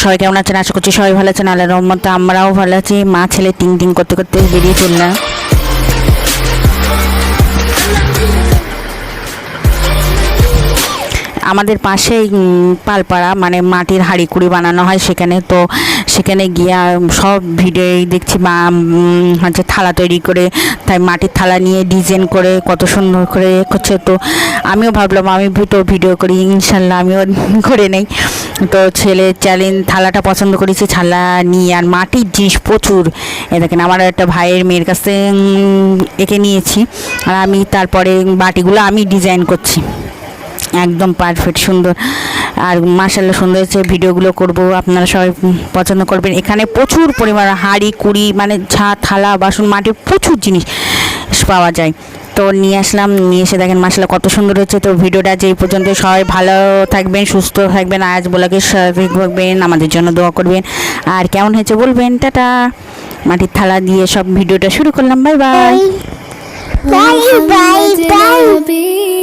সবাই কেমন আছেন? আশা করছি সবাই ভালো আছেন। আল্লাহর রহমতে আমরাও ভালো আছি। মা ছেলে টিং টিং করতে করতে বেরিয়ে চললাম। আমাদের পাশেই পালপাড়া, মানে মাটির হাঁড়ি কুড়ি বানানো হয় সেখানে। তো সেখানে গিয়ে সব ভিডিওই দেখছি মা হচ্ছে থালা তৈরি করে, তাই মাটির থালা নিয়ে ডিজাইন করে কত সুন্দর করে করছে। তো আমিও ভাবলাম আমি ভিডিও করি, ইনশাল্লাহ আমিও করে নেই। তো ছেলে চ্যালেঞ্জ, থালাটা পছন্দ করেছি, থালা নিয়ে। আর মাটির জিনিস প্রচুর। এ দেখেন আমার একটা ভাইয়ের মেয়ের কাছে এঁকে নিয়েছি, আর আমি তারপরে বাটিগুলো আমি ডিজাইন করছি, একদম পারফেক্ট সুন্দর। আর মাশাআল্লাহ সুন্দর হয়েছে। ভিডিওগুলো করব, আপনারা সবাই পছন্দ করবেন। এখানে প্রচুর পরিমাণ হাঁড়ি কুড়ি, মানে থালা বাসন মাটির প্রচুর জিনিস পাওয়া যায়। তো নিয়ে আসলাম, নিয়ে এসে দেখেন মাশাআল্লাহ কত সুন্দর হচ্ছে। তো ভিডিওটা যেই পর্যন্ত, সবাই ভালো থাকবেন, সুস্থ থাকবেন, আজ বলাকে সঠিক থাকবেন, আমাদের জন্য দোয়া করবেন। আর কেমন হয়েছে বলবেন। টাটা। মাটির থালা দিয়ে সব ভিডিওটা শুরু করলাম। Bye bye. Bye bye bye.